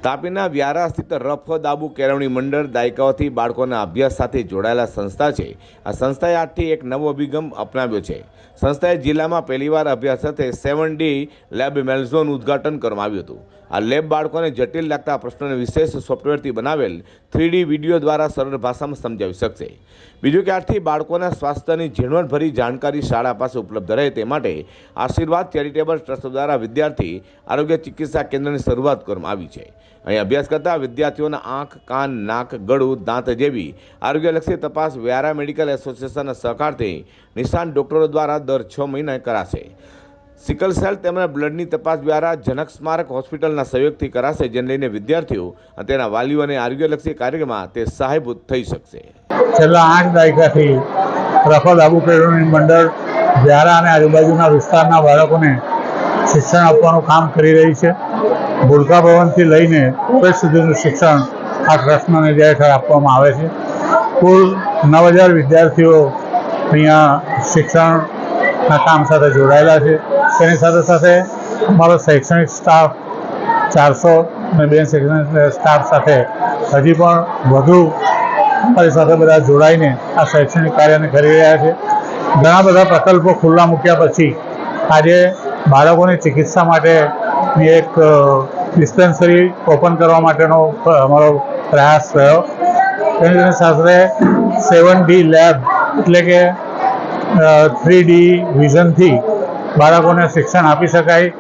તાપીના વ્યારા સ્થિત રફ દાબુ કેળવણી મંડળ દાયકાઓથી બાળકોના અભ્યાસ સાથે જોડાયેલા સંસ્થા છે. આ સંસ્થાએ આજથી એક નવો અભિગમ અપનાવ્યો છે. સંસ્થાએ જિલ્લામાં પહેલીવાર અભ્યાસ સાથે 7D લેબ મેલ્ઝોનું ઉદ્ઘાટન કરવામાં આવ્યું હતું. આ લેબ બાળકોને જટિલ લાગતા પ્રશ્નોને વિશેષ સોફ્ટવેરથી બનાવેલ 3D વિડીયો દ્વારા સરળ ભાષામાં સમજાવી શકશે. બીજું કે આજથી બાળકોના સ્વાસ્થ્યની ઝીણવટભરી જાણકારી શાળા પાસે ઉપલબ્ધ રહે તે માટે આશીર્વાદ ચેરિટેબલ ટ્રસ્ટ દ્વારા વિદ્યાર્થી આરોગ્ય ચિકિત્સા કેન્દ્રની શરૂઆત કરવામાં આવી છે. અહીં અભ્યાસ કરતા વિદ્યાર્થીઓના આંખ, કાન, નાક, ગળું, દાંત જેવી આરોગ્યલક્ષી તપાસ વ્યારા મેડિકલ એસોસિએશનના સહકારથી નિષ્ણાત ડોક્ટરો દ્વારા દર 6 મહિને કરાશે. સિકલ સેલ તેમજ બ્લડની તપાસ દ્વારા જનક સ્મારક હોસ્પિટલના સહયોગથી કરાશે, જેને લઈને વિદ્યાર્થીઓ અને તેના વાલીઓ અને આરોગ્યલક્ષી કાર્યક્રમમાં તે સહાયભૂત થઈ શકશે. છેલ્લા 8 દાયકાથી રફલ આબુ કેળવણી મંડળ વ્યારા અને આજુબાજુના વિસ્તારના બાળકોને શિક્ષણ આપવાનું કામ કરી રહી છે. ભૂલકા ભવનથી લઈને કોલેજ સુધીનું શિક્ષણ આ ટ્રસ્ટના નિધિ હેઠળ આપવામાં આવે છે. કુલ 9000 વિદ્યાર્થીઓ અહીંયા શિક્ષણના કામ સાથે જોડાયેલા છે. તેની સાથે સાથે અમારો શૈક્ષણિક સ્ટાફ 400 અને બેન શૈક્ષણિક સ્ટાફ સાથે હજી પણ વધુ અમારી સાથે બધા જોડાઈને આ શૈક્ષણિક કાર્યને કરી રહ્યા છે. ઘણા બધા પ્રકલ્પો ખુલ્લા મૂક્યા પછી આજે બાળકોની ચિકિત્સા માટેની એક ડિસ્પેન્સરી ઓપન કરવા માટેનો અમારો પ્રયાસ રહ્યો. તેની સાથે 7D લેબ એટલે કે 3D વિઝનથી બાળકોને શિક્ષણ આપી શકાય.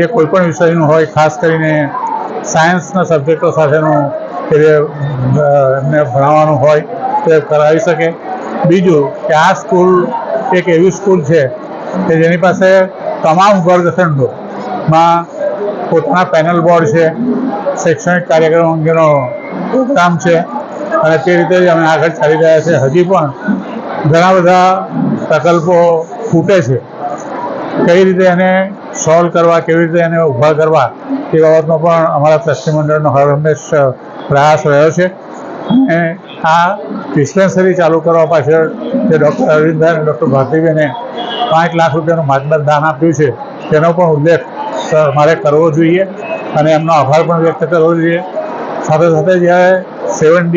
એ કોઈપણ વિષયનું હોય, ખાસ કરીને સાયન્સના સબ્જેક્ટો સાથેનું એમને ભણાવવાનું હોય તે કરાવી શકે. બીજું કે આ સ્કૂલ એક એવી સ્કૂલ છે કે જેની પાસે તમામ વર્ગખંડોમાં પોતાના પેનલ બોર્ડ છે, શૈક્ષણિક કાર્યક્રમ અંગેનો પ્રોગ્રામ છે અને તે રીતે જ અમે આગળ ચાલી રહ્યા છે. હજી પણ ઘણા બધા પ્રકલ્પો ખૂટે છે. કઈ રીતે એને સોલ્વ કરવા, કેવી રીતે એને ઊભા કરવા એ બાબતનો પણ અમારા ટ્રસ્ટી મંડળનો હર હંમેશ પ્રયાસ રહ્યો છે. અને આ ડિસ્પેન્સરી ચાલુ કરવા પાછળ જે ડૉક્ટર અરવિંદભાઈ અને ડૉક્ટર ભારતીબેને 5 લાખ રૂપિયાનું માતબર દાન આપ્યું છે તેનો પણ ઉલ્લેખ મારે કરવો જોઈએ અને એમનો આભાર પણ વ્યક્ત કરવો જોઈએ. સાથે સાથે જ્યારે 7D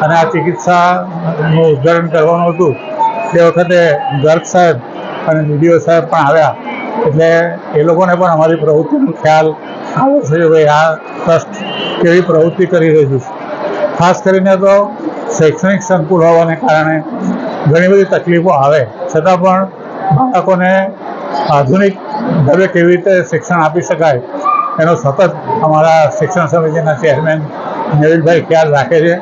અને આ ચિકિત્સાનું ઉદ્ઘાટન કરવાનું હતું તે વખતે ગર્ગ સાહેબ અને મીડીઓ સાહેબ પણ આવ્યા, એટલે એ લોકોને પણ અમારી પ્રવૃત્તિનો ખ્યાલ આવ્યો છે કે ભાઈ આ ટ્રસ્ટ કેવી પ્રવૃત્તિ કરી રહ્યું છે. ખાસ કરીને તો શૈક્ષણિક સંકુલ હોવાને કારણે ઘણી બધી તકલીફો આવે છતાં પણ બાળકોને આધુનિક ઢબે કેવી રીતે શિક્ષણ આપી શકાય એનો સતત અમારા શિક્ષણ સમિતિના ચેરમેન નેવિલભાઈ ખ્યાલ રાખે છે.